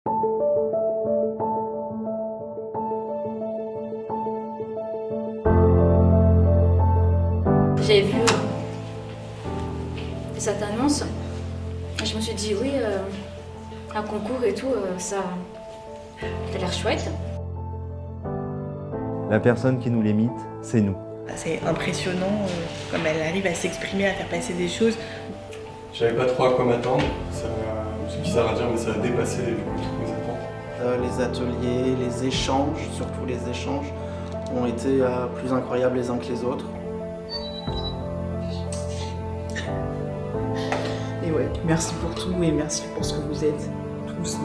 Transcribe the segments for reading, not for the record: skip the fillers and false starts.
J'avais vu cette annonce et je me suis dit oui, un concours et tout, ça a l'air chouette. La personne qui nous limite, c'est nous. C'est impressionnant comme elle arrive à s'exprimer, à faire passer des choses. Je savais pas trop à quoi m'attendre, c'est bizarre à dire mais ça a dépassé du coup toutes mes attentes. Les ateliers, les échanges, surtout les échanges, ont été plus incroyables les uns que les autres. Et ouais, merci pour tout et merci pour ce que vous êtes tous.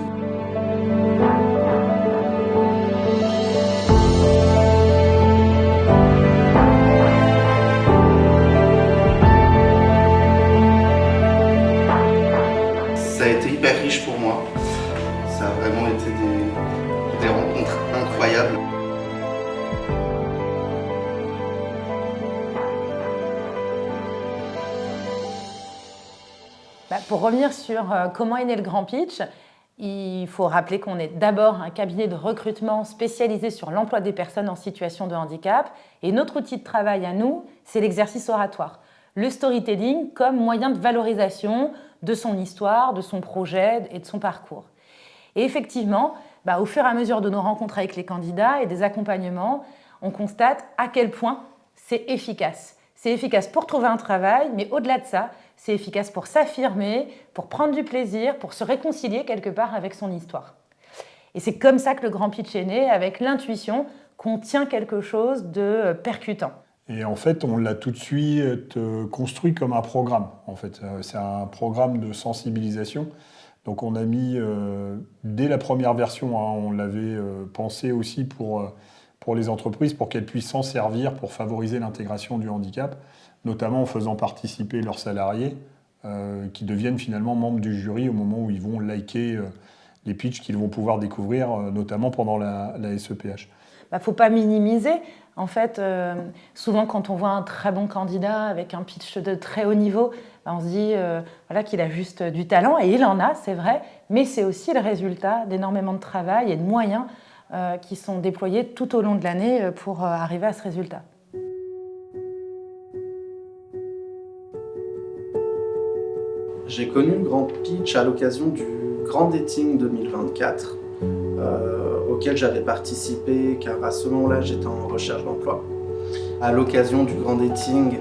Ça a été hyper riche pour moi. Ça a vraiment été des rencontres incroyables. Pour revenir sur comment est né le Grand Pitch, il faut rappeler qu'on est d'abord un cabinet de recrutement spécialisé sur l'emploi des personnes en situation de handicap. Et notre outil de travail à nous, c'est l'exercice oratoire. Le storytelling comme moyen de valorisation de son histoire, de son projet et de son parcours. Et effectivement, au fur et à mesure de nos rencontres avec les candidats et des accompagnements, on constate à quel point c'est efficace. C'est efficace pour trouver un travail, mais au-delà de ça, c'est efficace pour s'affirmer, pour prendre du plaisir, pour se réconcilier quelque part avec son histoire. Et c'est comme ça que le Grand Pitch est né, avec l'intuition qu'on tient quelque chose de percutant. Et en fait, on l'a tout de suite construit comme un programme. En fait, c'est un programme de sensibilisation. Donc on a mis, dès la première version, on l'avait pensé aussi pour les entreprises, pour qu'elles puissent s'en servir pour favoriser l'intégration du handicap, notamment en faisant participer leurs salariés qui deviennent finalement membres du jury au moment où ils vont liker les pitchs qu'ils vont pouvoir découvrir, notamment pendant la SEPH. Il ne faut pas minimiser. En fait, souvent quand on voit un très bon candidat avec un pitch de très haut niveau, on se dit qu'il a juste du talent, et il en a, c'est vrai, mais c'est aussi le résultat d'énormément de travail et de moyens qui sont déployés tout au long de l'année pour arriver à ce résultat. J'ai connu le Grand Pitch à l'occasion du Grand Dating 2024, auquel j'avais participé car à ce moment-là j'étais en recherche d'emploi. À l'occasion du Grand Dating,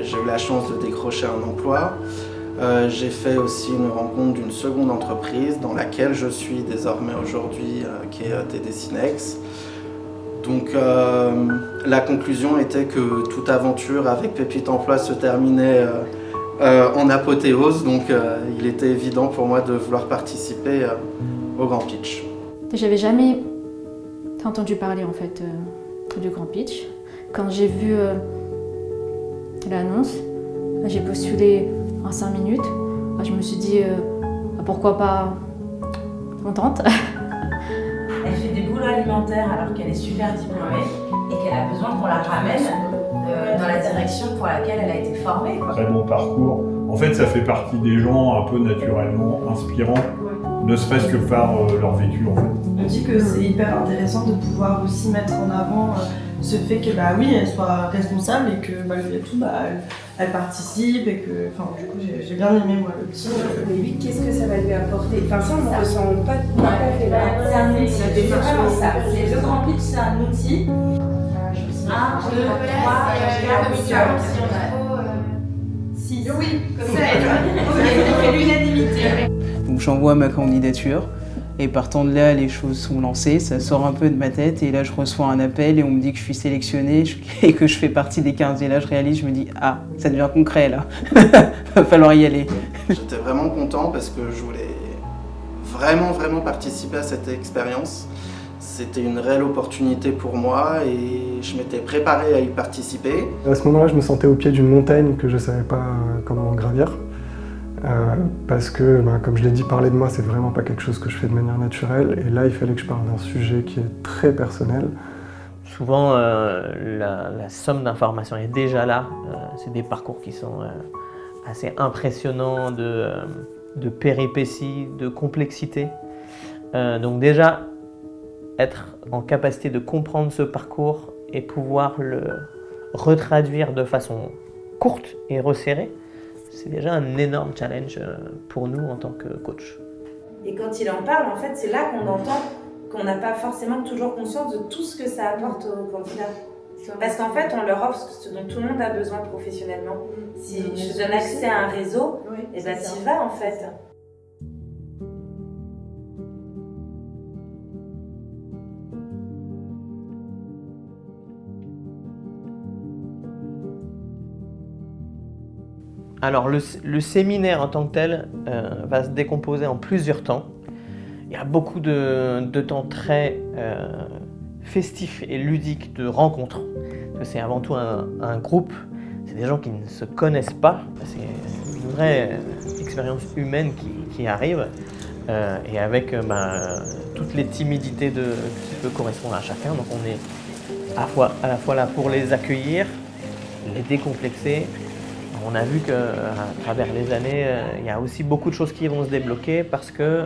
j'ai eu la chance de décrocher un emploi. J'ai fait aussi une rencontre d'une seconde entreprise dans laquelle je suis désormais aujourd'hui, qui est TD Synex. Donc la conclusion était que toute aventure avec Pépite Emploi se terminait en apothéose, donc il était évident pour moi de vouloir participer au Grand Pitch. J'avais jamais entendu parler en fait du Grand Pitch. Quand j'ai vu l'annonce, j'ai postulé en 5 minutes. Je me suis dit pourquoi pas on tente. Elle fait des boulots alimentaires alors qu'elle est super diplômée et qu'elle a besoin qu'on la ramène dans la direction pour laquelle elle a été formée. Très bon parcours. En fait, ça fait partie des gens un peu naturellement inspirants, ne serait-ce que par leur vécu en fait. On dit que c'est hyper intéressant de pouvoir aussi mettre en avant ce fait que elle soit responsable et que malgré tout elle participe et que du coup j'ai bien aimé moi le petit. Mais lui, qu'est-ce que ça va lui apporter? Ça on ne ressent pas tout à fait là. C'est un outil, c'est vraiment ça. Le Grand Pitch, c'est un outil. 1, 2, 3, 4, 6. Oui, comme ça, il fait l'unanimité. Donc j'envoie ma candidature et partant de là, les choses sont lancées, ça sort un peu de ma tête et là je reçois un appel et on me dit que je suis sélectionnée et que je fais partie des 15 et là je réalise, je me dis ah, ça devient concret là, va falloir y aller. J'étais vraiment content parce que je voulais vraiment participer à cette expérience. C'était une réelle opportunité pour moi et je m'étais préparé à y participer. À ce moment-là, je me sentais au pied d'une montagne que je ne savais pas comment gravir. Parce que, comme je l'ai dit, parler de moi, c'est vraiment pas quelque chose que je fais de manière naturelle. Et là, il fallait que je parle d'un sujet qui est très personnel. Souvent, la somme d'informations est déjà là. C'est des parcours qui sont assez impressionnants de péripéties, de complexité. Donc déjà, être en capacité de comprendre ce parcours et pouvoir le retraduire de façon courte et resserrée, c'est déjà un énorme challenge pour nous en tant que coach. Et quand il en parle, en fait, c'est là qu'on entend qu'on n'a pas forcément toujours conscience de tout ce que ça apporte aux candidats. Parce qu'en fait, on leur offre ce dont tout le monde a besoin professionnellement. Si je te donne accès à un réseau, et ben t'y vas en fait. Alors le séminaire en tant que tel va se décomposer en plusieurs temps. Il y a beaucoup de temps très festifs et ludiques de rencontres. C'est avant tout un groupe, c'est des gens qui ne se connaissent pas. C'est une vraie expérience humaine qui arrive et avec toutes les timidités qui peuvent correspondre à chacun. Donc on est à la fois là pour les accueillir, les décomplexer. On a vu qu'à travers les années, il y a aussi beaucoup de choses qui vont se débloquer parce que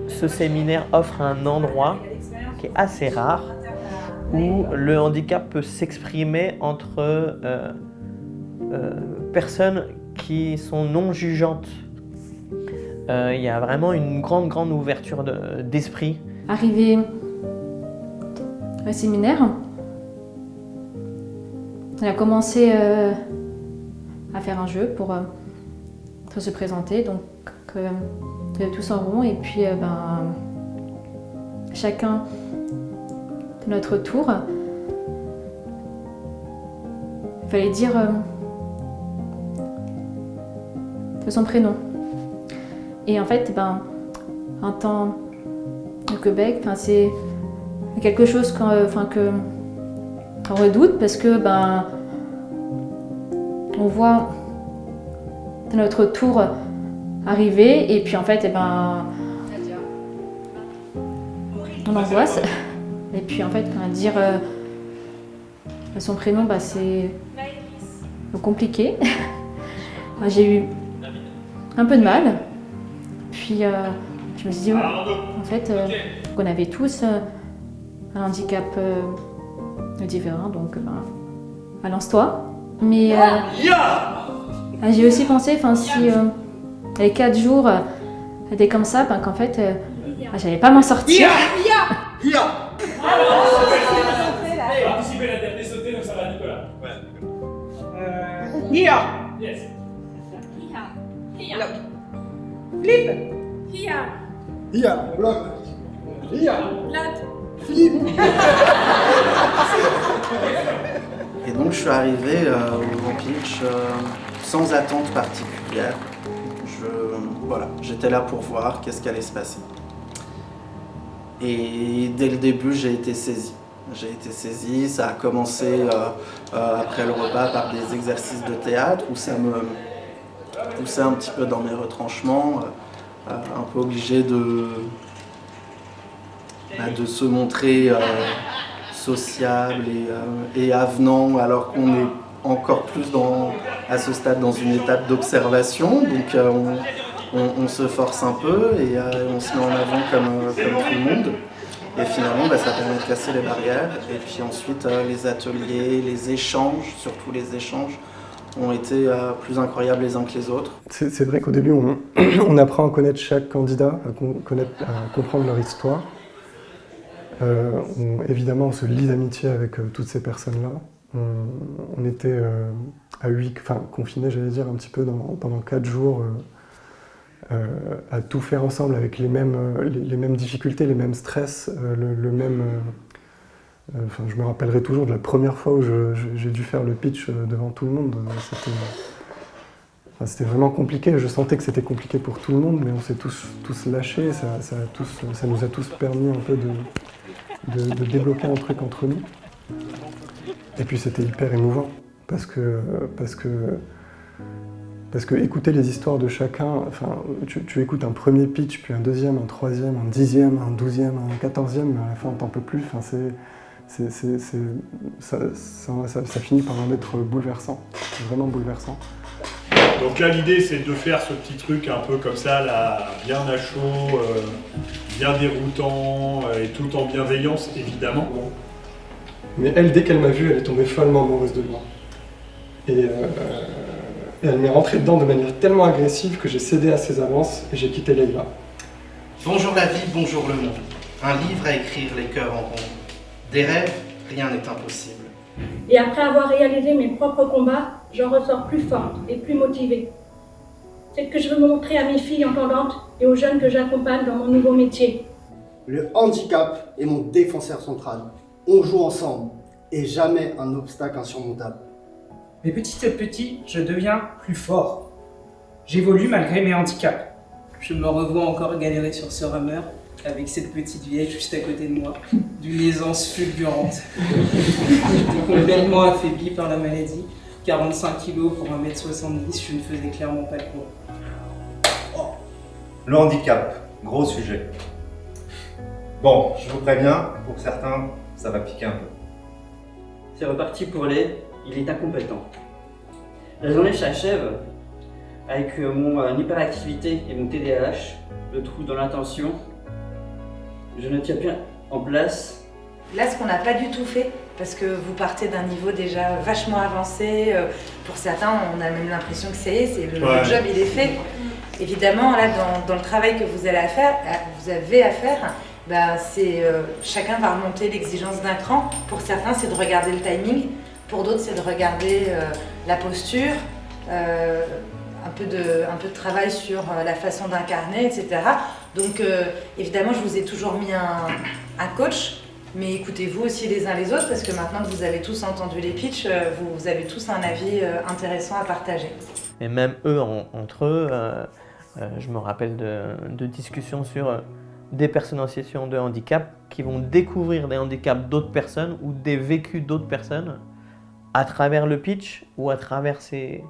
ce séminaire offre un endroit qui est assez rare où le handicap peut s'exprimer entre personnes qui sont non jugeantes. Il y a vraiment une grande ouverture d'esprit. Arrivé au séminaire, on a commencé à faire un jeu pour se présenter, donc tous en rond, et puis chacun de notre tour, il fallait dire son prénom. Et en fait, un temps au Québec, c'est quelque chose qu'on redoute parce que on voit notre tour arriver et puis en fait on angoisse et puis en fait dire son prénom c'est compliqué. J'ai eu un peu de mal, puis je me suis dit en fait qu'on avait tous un handicap différent, donc balance-toi. Mais j'ai aussi pensé, si les 4 jours étaient comme ça, qu'en fait, j'allais pas m'en sortir. Anticiper la tête, sauter, donc ça va, Nicolas. Yes. Flip. Bloc. Et donc je suis arrivé au Grand Pitch sans attente particulière. J'étais là pour voir qu'est-ce qui allait se passer. Et dès le début, j'ai été saisi. Ça a commencé après le repas par des exercices de théâtre où ça me poussait un petit peu dans mes retranchements, un peu obligé de se montrer sociable et avenant alors qu'on est encore plus à ce stade dans une étape d'observation. Donc on se force un peu et on se met en avant comme tout le monde. Et finalement, ça permet de casser les barrières. Et puis ensuite, les ateliers, les échanges, surtout les échanges, ont été plus incroyables les uns que les autres. C'est vrai qu'au début, on apprend à connaître chaque candidat, à comprendre leur histoire. Évidemment, on se lie d'amitié avec toutes ces personnes-là. On était confinés, j'allais dire, un petit peu pendant 4 jours, à tout faire ensemble avec les mêmes difficultés, les mêmes stress, je me rappellerai toujours de la première fois où j'ai dû faire le pitch devant tout le monde. C'était vraiment compliqué. Je sentais que c'était compliqué pour tout le monde, mais on s'est tous lâchés. Ça nous a tous permis un peu de débloquer un truc entre nous. Et puis c'était hyper émouvant parce que écouter les histoires de chacun, tu écoutes un premier pitch, puis un deuxième, un troisième, un 10e, un 12e, un 14e, mais à la fin t'en peux plus. Ça finit par en être bouleversant, vraiment bouleversant. Donc là, l'idée, c'est de faire ce petit truc un peu comme ça, là, bien à chaud, bien déroutant, et tout en bienveillance, évidemment. Mais elle, dès qu'elle m'a vu, elle est tombée follement amoureuse de moi. Et elle m'est rentrée dedans de manière tellement agressive que j'ai cédé à ses avances et j'ai quitté Leïla. Bonjour la vie, bonjour le monde. Un livre à écrire les cœurs en ronde. Des rêves, rien n'est impossible. Et après avoir réalisé mes propres combats, j'en ressors plus forte et plus motivée. C'est ce que je veux montrer à mes filles entendantes et aux jeunes que j'accompagne dans mon nouveau métier. Le handicap est mon défenseur central. On joue ensemble et jamais un obstacle insurmontable. Mais petit à petit, je deviens plus fort. J'évolue malgré mes handicaps. Je me revois encore galérer sur ce rameur avec cette petite vieille juste à côté de moi, d'une aisance fulgurante. J'étais complètement affaibli par la maladie. 45 kg pour 1m70, je ne faisais clairement pas le poids. Le handicap, gros sujet. Bon, je vous préviens, pour certains, ça va piquer un peu. C'est reparti pour les « il est incompétent ». La journée s'achève avec mon hyperactivité et mon TDAH, le trou dans l'attention. Je ne tiens plus en place. Là, ce qu'on n'a pas du tout fait, parce que vous partez d'un niveau déjà vachement avancé, pour certains, on a même l'impression que c'est le job, il est fait. Évidemment, là, dans le travail que vous avez à faire, chacun va remonter l'exigence d'un cran. Pour certains, c'est de regarder le timing. Pour d'autres, c'est de regarder la posture, un peu de travail sur la façon d'incarner, etc. Donc, évidemment, je vous ai toujours mis un coach, mais écoutez-vous aussi les uns les autres, parce que maintenant que vous avez tous entendu les pitchs, vous avez tous un avis intéressant à partager. Et même eux, entre eux, je me rappelle de discussions sur des personnes en situation de handicap qui vont découvrir des handicaps d'autres personnes ou des vécus d'autres personnes à travers le pitch ou à travers ces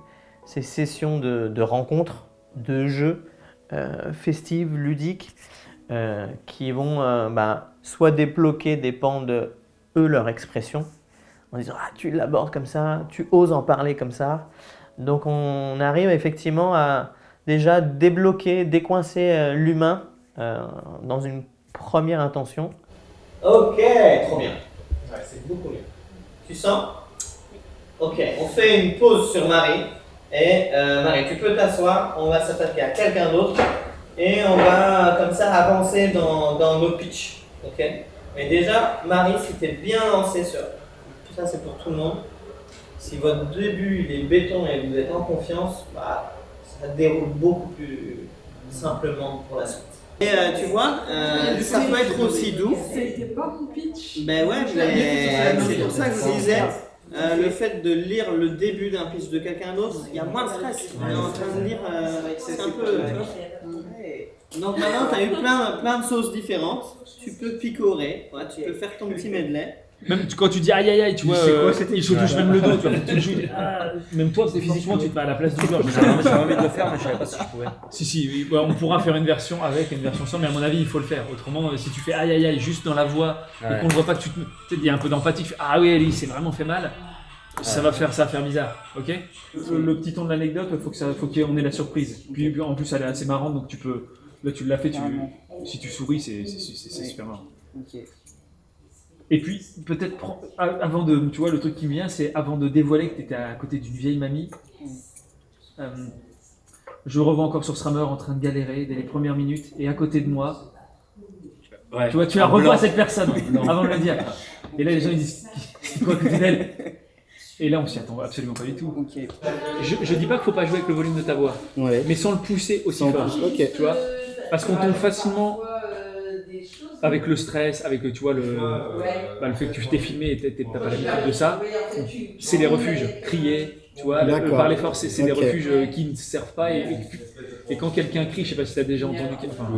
sessions de rencontres, de jeux festives, ludiques, qui vont soit débloquer des pans de eux, leur expression, en disant « Ah, tu l'abordes comme ça, tu oses en parler comme ça ». Donc on arrive effectivement à déjà débloquer, décoincer l'humain dans une première intention. Ok, trop bien. Ouais, c'est beaucoup mieux. Tu sens? Ok, on fait une pause sur Marie. Et Marie, tu peux t'asseoir, on va s'attaquer à quelqu'un d'autre. Et on va comme ça avancer dans nos pitchs. Ok? Mais déjà, Marie, si tu es bien lancé sur... Ça, c'est pour tout le monde. Si votre début il est béton et vous êtes en confiance, ça déroule beaucoup plus simplement pour la suite. Et tu vois, ça peut être aussi doux. C'était pas mon pitch. Ben ouais, c'est pour ça que je disais, le fait de lire le début d'un pitch de quelqu'un d'autre, il y a moins de stress. On est en train de lire, c'est un peu... Donc maintenant, tu as eu plein de sauces différentes. Tu peux picorer, tu peux faire ton petit medley. Même quand tu dis aïe aïe aïe, tu vois, il se touche même le dos, tu vois, même toi, physiquement, tu te mets à la place du joueur. J'avais envie de le faire, mais je savais pas si je pouvais. Si, on pourra faire une version avec, une version sans, mais à mon avis, il faut le faire. Autrement, si tu fais aïe aïe aïe juste dans la voix et qu'on ne voit pas que tu il y a un peu d'empathie, tu fais ah oui, il s'est vraiment fait mal, ça va faire bizarre, ok? Le petit ton de l'anecdote, il faut qu'on ait la surprise. Puis en plus, elle est assez marrante, donc tu peux. Là, tu l'as fait, si tu souris, c'est super marrant. Okay. Et puis, peut-être, avant de, tu vois, le truc qui me vient, c'est avant de dévoiler que tu étais à côté d'une vieille mamie, je revois encore sur Srammer en train de galérer dès les premières minutes, et à côté de moi, tu vois, tu la revois cette personne avant de le dire. Et là, les gens ils disent, c'est quoi à côté d'elle? Et là, on s'y attend absolument pas du tout. Okay. Je dis pas qu'il faut pas jouer avec le volume de ta voix, mais sans le pousser aussi fort, tu vois, parce qu'on tombe facilement... Avec le stress, avec tu vois, le fait que tu t'es filmé et t'as pas l'habitude de ça, c'est les refuges. Crier, tu vois, parler fort, c'est des refuges qui ne servent pas. Et quand quelqu'un crie, je sais pas si tu as déjà entendu. Enfin,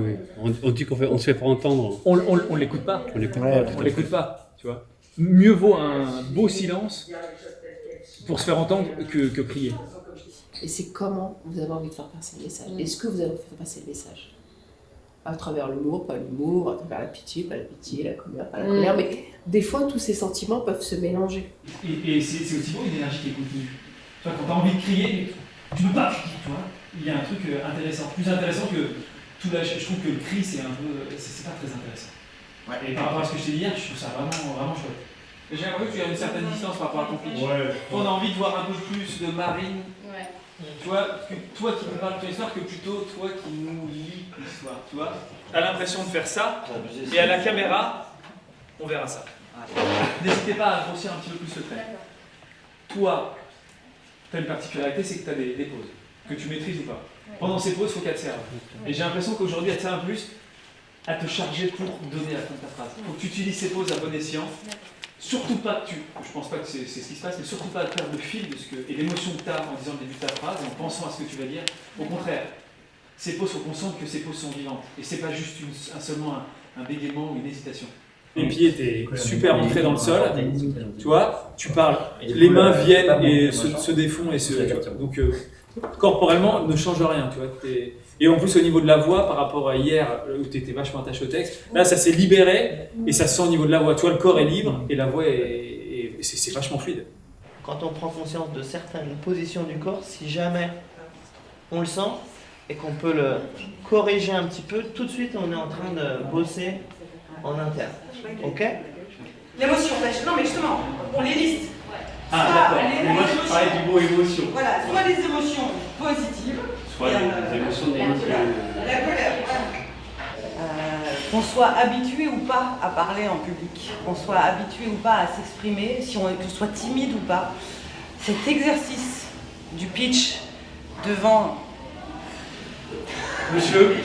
on dit qu'on se fait pas entendre. On l'écoute pas. On l'écoute pas, tu vois. Mieux vaut un beau silence pour se faire entendre que crier. Et c'est comment vous avez envie de faire passer le message? Est-ce que vous avez fait passer le message? À travers l'humour, pas l'humour, à travers la pitié, pas la pitié, la colère, pas la colère, mais des fois tous ces sentiments peuvent se mélanger. Et c'est aussi bon une énergie qui est contenue. Tu vois, quand tu as envie de crier, tu ne peux pas crier. tu vois. Il y a un truc intéressant, plus intéressant que tout là. Je trouve que le cri, c'est un peu, c'est pas très intéressant. Ouais. Et par rapport à ce que je t'ai dit hier, je trouve ça vraiment chouette. J'ai l'impression que tu as une certaine distance par rapport à ton pitch. Ouais. On a envie de voir un peu plus de Marine. Ouais. Tu vois, que toi qui nous parles de ton histoire, que plutôt toi qui nous lis l'histoire. Tu vois, t'as l'impression de faire ça, et à la caméra, on verra ça. N'hésitez pas à grossir un petit peu plus le trait. Toi, tu as une particularité, c'est que tu as des pauses, que tu maîtrises ou pas. Pendant ces pauses, il faut qu'elles te servent. Et j'ai l'impression qu'aujourd'hui, elle te sert un plus à te charger pour donner la fin de ta phrase. Il faut que tu utilises ces pauses à bon escient. Surtout pas que je pense pas que c'est ce qui se passe, mais surtout pas de perdre le fil de ce que, et l'émotion que tu as en disant le début de ta phrase, en pensant à ce que tu vas dire. Au contraire, ces pauses, il faut qu'on sente que ces pauses sont vivantes. Et c'est pas juste seulement un bégaiement ou une hésitation. Les pieds étaient super ancrés dans le sol, tu vois, tu parles, les mains viennent et se défont, donc corporellement ne change rien, tu vois. Et en plus au niveau de la voix, par rapport à hier où tu étais vachement attaché au texte, là ça s'est libéré et ça se sent au niveau de la voix, tu vois, le corps est libre et la voix c'est vachement fluide. Quand on prend conscience de certaines positions du corps, si jamais on le sent et qu'on peut le corriger un petit peu, tout de suite on est en train de bosser en interne. Ok? L'émotion, non mais justement, on les liste. Ah d'accord, moi je parlais du mot émotion. Voilà, soit les émotions positives, soit les émotions négatives. La colère, qu'on soit habitué ou pas à parler en public, qu'on soit habitué ou pas à s'exprimer, qu'on soit timide ou pas, cet exercice du pitch devant... Monsieur.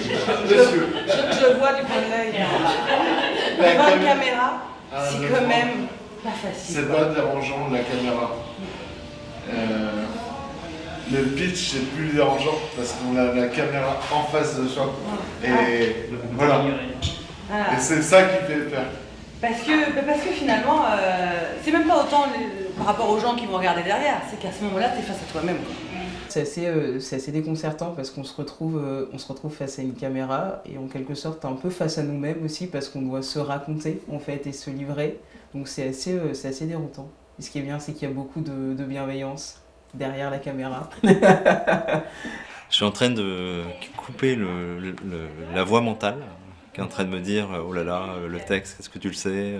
Je le vois du coin de l'œil. Devant la caméra, c'est quand même pas facile. C'est pas dérangeant la caméra. Le pitch c'est plus dérangeant parce qu'on a la caméra en face de soi. Et voilà. Et c'est ça qui fait peur. Parce que finalement, c'est même pas autant par rapport aux gens qui vont regarder derrière, c'est qu'à ce moment-là, t'es face à toi-même. C'est assez déconcertant parce qu'on se retrouve face à une caméra et en quelque sorte un peu face à nous-mêmes aussi parce qu'on doit se raconter en fait et se livrer. Donc c'est assez déroutant. Et ce qui est bien, c'est qu'il y a beaucoup de bienveillance derrière la caméra. Je suis en train de couper la voix mentale qui est en train de me dire oh là là, le texte, est-ce que tu le sais,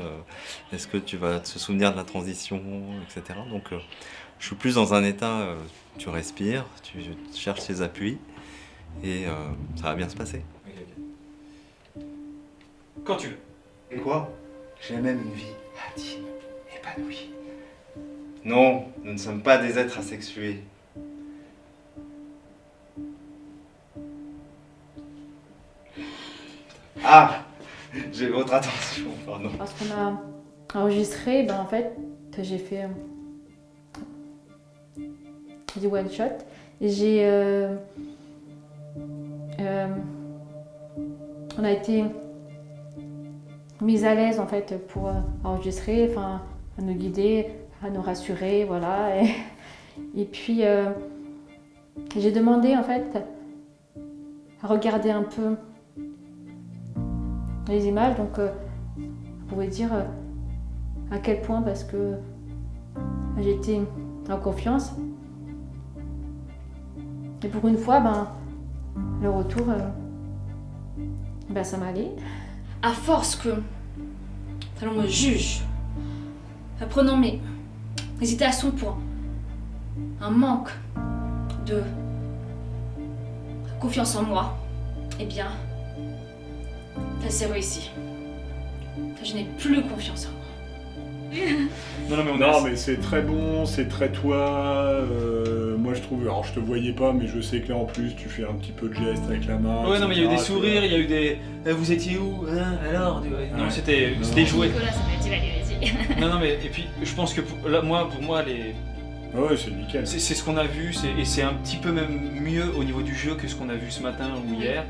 est-ce que tu vas te souvenir de la transition, etc. Donc je suis plus dans un état, tu respires, tu cherches tes appuis et ça va bien se passer. Quand tu veux. Et quoi? J'ai même une vie intime, épanouie. Non, nous ne sommes pas des êtres asexués. Ah, j'ai votre attention, pardon. Parce qu'on a enregistré, en fait, j'ai fait du one shot. Et on a été mis à l'aise en fait pour enregistrer, à nous guider, à nous rassurer, voilà. Et puis j'ai demandé en fait à regarder un peu les images, donc vous pouvez dire à quel point, parce que j'étais en confiance. Et pour une fois, le retour, ça m'allait. À force que l'on me juge, apprenant mes hésitations pour un manque de confiance en moi, eh bien, ça s'est réussi. Je n'ai plus confiance en moi. Non mais c'est très bon, c'est très toi. Moi je trouve, alors je te voyais pas, mais je sais que là en plus tu fais un petit peu de gestes avec la main. Ouais, non mais il y a eu des sourires, il y a eu des. Vous étiez où alors non, c'était joué. Nicolas, ça m'a dit, vas-y. Non mais et puis je pense que pour moi les. Ouais, c'est nickel. C'est ce qu'on a vu, et c'est un petit peu même mieux au niveau du jeu que ce qu'on a vu ce matin ou hier.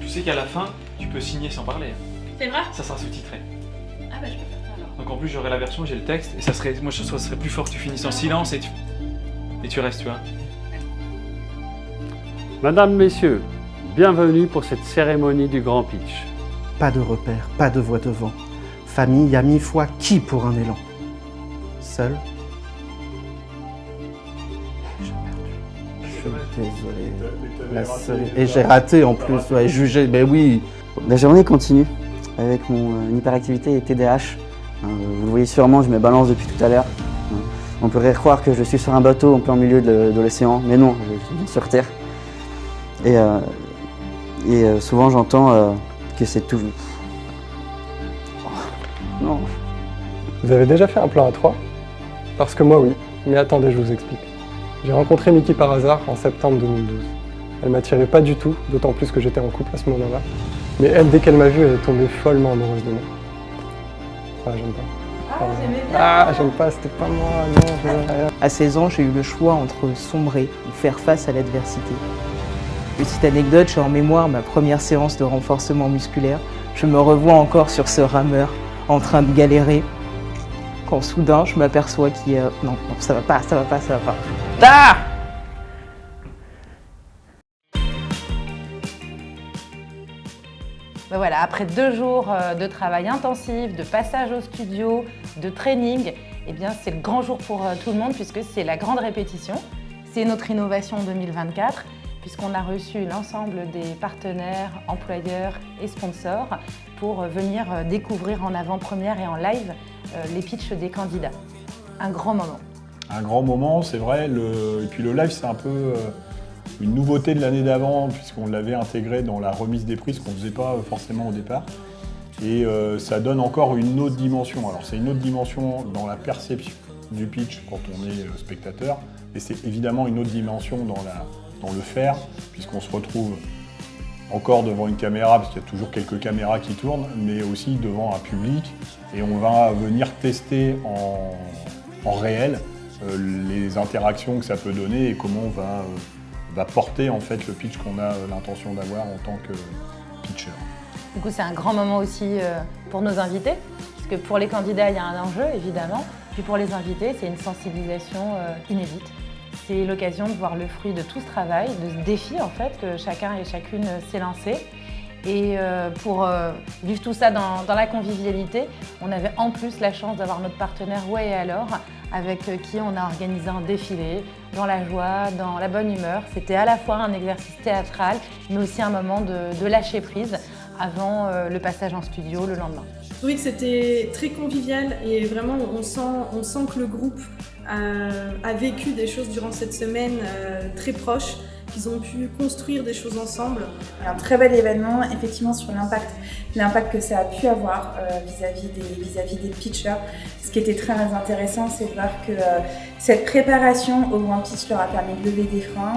Tu sais qu'à la fin, tu peux signer sans parler. C'est vrai? Ça sera sous-titré. Ah je peux faire ça alors. Donc en plus j'aurai la version, j'ai le texte, et ça serait plus fort que tu finisses en silence et tu restes, tu vois. Madame, Messieurs, bienvenue pour cette cérémonie du Grand Pitch. Pas de repères, pas de voix devant. Famille, amis, foi, qui pour un élan? Seul. J'ai perdu. Désolé. Et j'ai raté en plus, ouais, jugé, mais oui. La journée continue avec mon hyperactivité et TDAH. Vous le voyez sûrement, je me balance depuis tout à l'heure. On pourrait croire que je suis sur un bateau en plein milieu de l'océan, mais non, je suis sur Terre. Et souvent j'entends que c'est tout... Oh, non. Vous avez déjà fait un plan à 3 ? Parce que moi oui, mais attendez, je vous explique. J'ai rencontré Miki par hasard en septembre 2012. Elle m'attirait pas du tout, d'autant plus que j'étais en couple à ce moment-là. Mais elle, dès qu'elle m'a vu, elle est tombée follement amoureuse de moi. Ah, j'aime pas. J'aime pas, c'était pas moi, non, je veux rien. À 16 ans, j'ai eu le choix entre sombrer ou faire face à l'adversité. Petite anecdote, j'ai en mémoire ma première séance de renforcement musculaire. Je me revois encore sur ce rameur, en train de galérer, quand soudain, je m'aperçois qu'il y a... Non, ça va pas. Ah! Ben voilà, après 2 jours de travail intensif, de passage au studio, de training, eh bien c'est le grand jour pour tout le monde puisque c'est la grande répétition. C'est notre innovation 2024 puisqu'on a reçu l'ensemble des partenaires, employeurs et sponsors pour venir découvrir en avant-première et en live les pitchs des candidats. Un grand moment. Un grand moment, c'est vrai. Et puis le live, c'est un peu... une nouveauté de l'année d'avant, puisqu'on l'avait intégré dans la remise des prix, ce qu'on ne faisait pas forcément au départ. Et ça donne encore une autre dimension. Alors c'est une autre dimension dans la perception du pitch quand on est spectateur, et c'est évidemment une autre dimension dans le faire, puisqu'on se retrouve encore devant une caméra, parce qu'il y a toujours quelques caméras qui tournent, mais aussi devant un public, et on va venir tester en réel les interactions que ça peut donner et comment on va porter en fait le pitch qu'on a l'intention d'avoir en tant que pitcher. Du coup, c'est un grand moment aussi pour nos invités, puisque pour les candidats, il y a un enjeu évidemment, puis pour les invités, c'est une sensibilisation inédite. C'est l'occasion de voir le fruit de tout ce travail, de ce défi en fait que chacun et chacune s'est lancé. Et pour vivre tout ça dans la convivialité, on avait en plus la chance d'avoir notre partenaire Ouais et alors, avec qui on a organisé un défilé dans la joie, dans la bonne humeur. C'était à la fois un exercice théâtral, mais aussi un moment de lâcher prise avant le passage en studio le lendemain. Je trouvais que c'était très convivial et vraiment on sent que le groupe a vécu des choses durant cette semaine très proches, qu'ils ont pu construire des choses ensemble. Un très bel événement, effectivement, sur l'impact que ça a pu avoir vis-à-vis des pitchers. Ce qui était très intéressant, c'est de voir que cette préparation au Grand Pitch leur a permis de lever des freins,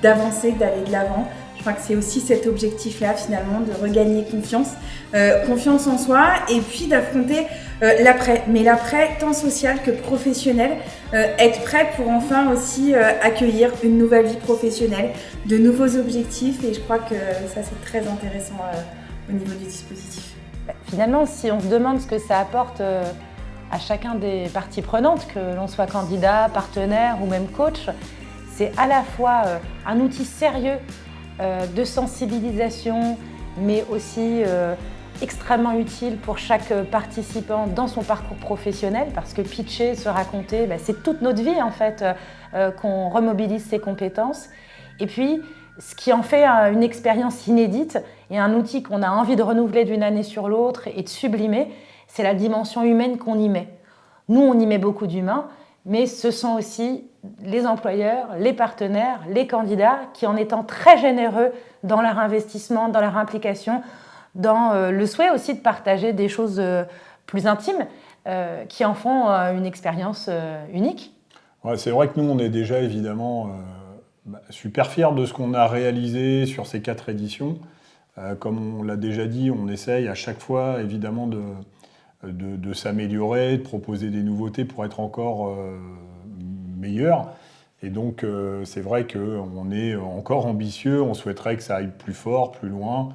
d'avancer, d'aller de l'avant. Je crois que c'est aussi cet objectif-là, finalement, de regagner confiance en soi et puis d'affronter l'après. Mais l'après, tant social que professionnel, être prêt pour enfin aussi accueillir une nouvelle vie professionnelle, de nouveaux objectifs, et je crois que ça, c'est très intéressant au niveau du dispositif. Finalement, si on se demande ce que ça apporte à chacun des parties prenantes, que l'on soit candidat, partenaire ou même coach, c'est à la fois un outil sérieux de sensibilisation, mais aussi extrêmement utile pour chaque participant dans son parcours professionnel, parce que pitcher, se raconter, c'est toute notre vie en fait, qu'on remobilise ses compétences. Et puis, ce qui en fait une expérience inédite et un outil qu'on a envie de renouveler d'une année sur l'autre et de sublimer, c'est la dimension humaine qu'on y met. Nous, on y met beaucoup d'humains, mais ce sont aussi les employeurs, les partenaires, les candidats qui, en étant très généreux dans leur investissement, dans leur implication, dans le souhait aussi de partager des choses plus intimes, qui en font une expérience unique. Ouais, c'est vrai que nous, on est déjà évidemment super fiers de ce qu'on a réalisé sur ces 4 éditions. Comme on l'a déjà dit, on essaye à chaque fois évidemment de s'améliorer, de proposer des nouveautés pour être encore meilleur. Et donc c'est vrai qu'on est encore ambitieux, on souhaiterait que ça aille plus fort, plus loin,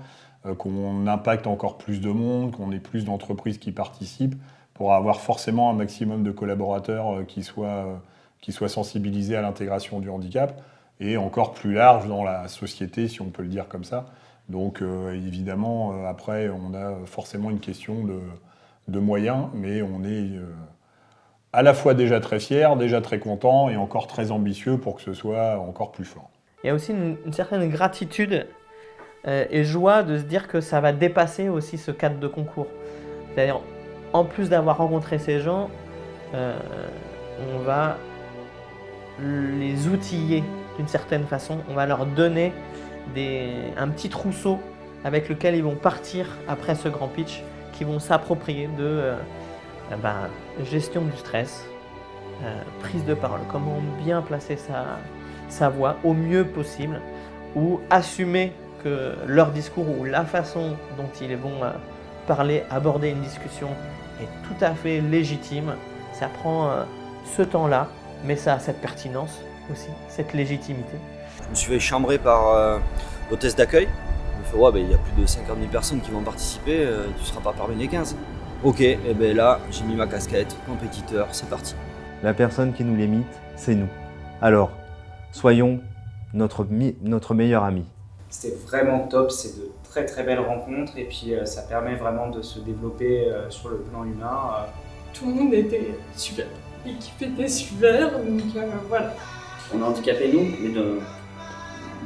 qu'on impacte encore plus de monde, qu'on ait plus d'entreprises qui participent pour avoir forcément un maximum de collaborateurs qui soient sensibilisés à l'intégration du handicap et encore plus large dans la société, si on peut le dire comme ça. Donc évidemment, après, on a forcément une question de moyens, mais à la fois déjà très fier, déjà très content et encore très ambitieux pour que ce soit encore plus fort. Il y a aussi une certaine gratitude et joie de se dire que ça va dépasser aussi ce cadre de concours. C'est-à-dire, en plus d'avoir rencontré ces gens, on va les outiller d'une certaine façon, on va leur donner un petit trousseau avec lequel ils vont partir après ce grand pitch, qui vont s'approprier de gestion du stress, prise de parole, comment bien placer sa voix au mieux possible, ou assumer que leur discours ou la façon dont ils vont parler, aborder une discussion est tout à fait légitime. Ça prend ce temps-là, mais ça a cette pertinence aussi, cette légitimité. Je me suis fait chambrer par l'hôtesse d'accueil. Il me fait ouais, il y a plus de 50 000 personnes qui vont participer, tu ne seras pas parmi les 15. Ok, et bien là, j'ai mis ma casquette, compétiteur, c'est parti. La personne qui nous limite, c'est nous. Alors, soyons notre meilleur ami. C'était vraiment top, c'est de très très belles rencontres et puis ça permet vraiment de se développer sur le plan humain. Tout le monde était super, l'équipe était super, donc voilà. On est handicapés nous,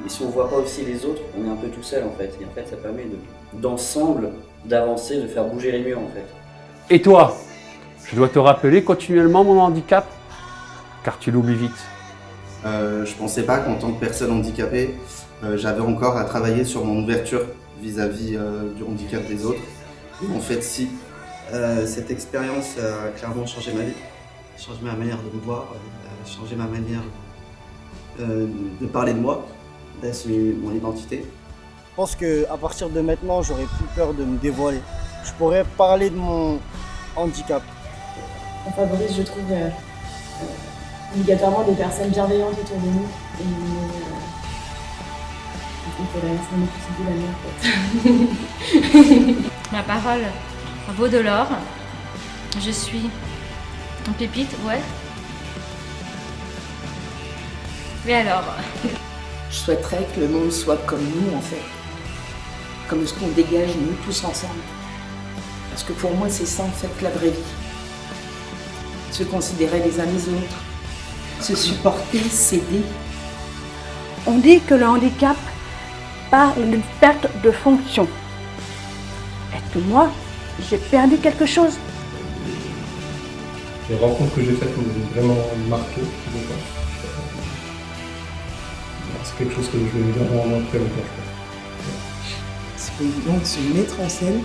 mais si on ne voit pas aussi les autres, on est un peu tout seul en fait. Et en fait, ça permet d'ensemble d'avancer, de faire bouger les murs en fait. Et toi, je dois te rappeler continuellement mon handicap, car tu l'oublies vite. Je pensais pas qu'en tant que personne handicapée, j'avais encore à travailler sur mon ouverture vis-à-vis du handicap des autres. En fait, si. Cette expérience a clairement changé ma vie, changé ma manière de me voir, changé ma manière de parler de moi, d'assumer mon identité. Je pense qu'à partir de maintenant, j'aurai plus peur de me dévoiler. Je pourrais parler de mon handicap. On favorise, je trouve, obligatoirement des personnes bienveillantes autour de nous. Et c'est la meilleure. Ma parole vaut de l'or. Je suis une pépite, ouais. Mais alors? Je souhaiterais que le monde soit comme nous en fait. Comme ce qu'on dégage nous tous ensemble. Parce que pour moi c'est ça en fait la vraie vie. Se considérer les uns les autres. Se supporter, s'aider. On dit que le handicap parle d'une perte de fonction. Est-ce que moi, j'ai perdu quelque chose? Les rencontres que j'ai faites m'ont vraiment marqué, je pense. C'est quelque chose que je vais garder en moi très longtemps. C'est pas évident de se mettre en scène.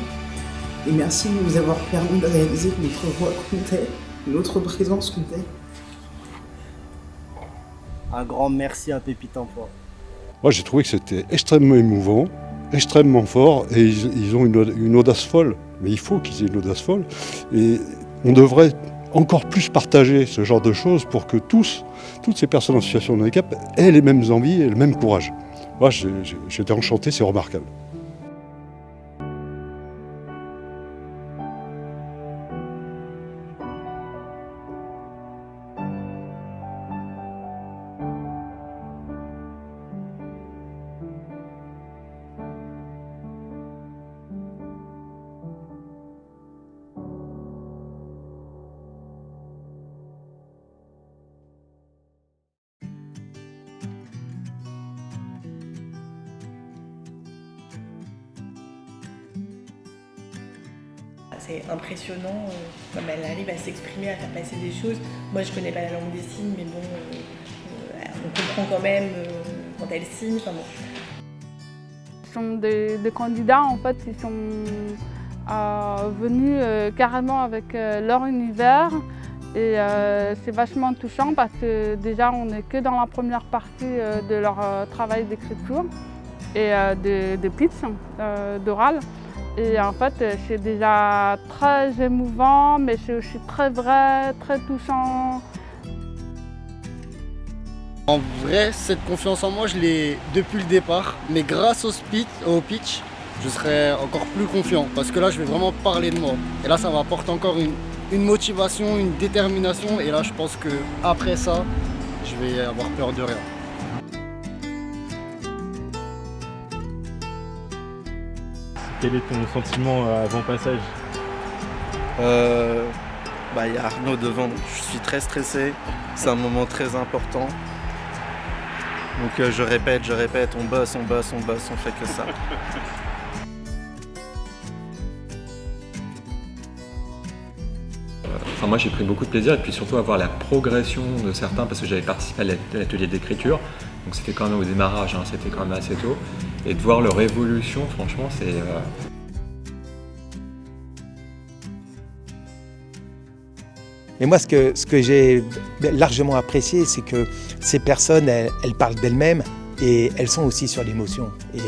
Et merci de nous avoir permis de réaliser que notre voix comptait, notre présence comptait. Un grand merci à Pépite Emploi. Moi j'ai trouvé que c'était extrêmement émouvant, extrêmement fort, et ils ont une audace folle. Mais il faut qu'ils aient une audace folle. Et on devrait encore plus partager ce genre de choses pour que toutes ces personnes en situation de handicap aient les mêmes envies et le même courage. Moi j'étais enchanté, c'est remarquable. C'est impressionnant comme elle arrive à s'exprimer, à faire passer des choses. Moi je connais pas la langue des signes, mais bon, on comprend quand même quand elle signe. Enfin, bon. Ce sont des candidats en fait qui sont venus carrément avec leur univers et c'est vachement touchant parce que déjà on n'est que dans la première partie de leur travail d'écriture et de pitch, d'oral. Et en fait, c'est déjà très émouvant, mais c'est aussi très vrai, très touchant. En vrai, cette confiance en moi, je l'ai depuis le départ. Mais grâce au pitch, je serai encore plus confiant. Parce que là, je vais vraiment parler de moi. Et là, ça m'apporte encore une motivation, une détermination. Et là, je pense qu'après ça, je vais avoir peur de rien. Quel est ton sentiment avant passage? Il y a Arnaud devant, donc je suis très stressé. C'est un moment très important. Donc je répète, on bosse, on fait que ça. Enfin, moi j'ai pris beaucoup de plaisir et puis surtout à voir la progression de certains parce que j'avais participé à l'atelier d'écriture. Donc c'était quand même au démarrage, hein, c'était quand même assez tôt. Et de voir leur évolution, franchement, c'est... Et moi, ce que j'ai largement apprécié, c'est que ces personnes, elles parlent d'elles-mêmes et elles sont aussi sur l'émotion. Et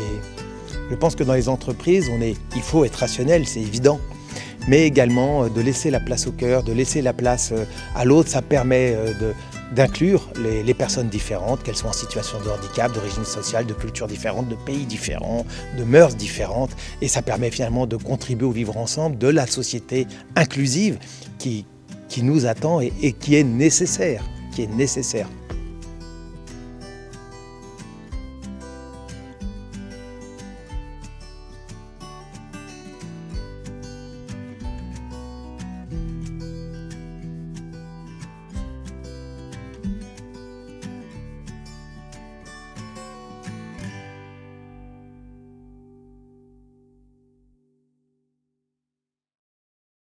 je pense que dans les entreprises, il faut être rationnel, c'est évident, mais également de laisser la place au cœur, de laisser la place à l'autre. Ça permet d'inclure les personnes différentes, qu'elles soient en situation de handicap, d'origine sociale, de culture différente, de pays différents, de mœurs différentes. Et ça permet finalement de contribuer au vivre ensemble de la société inclusive qui nous attend et qui est nécessaire.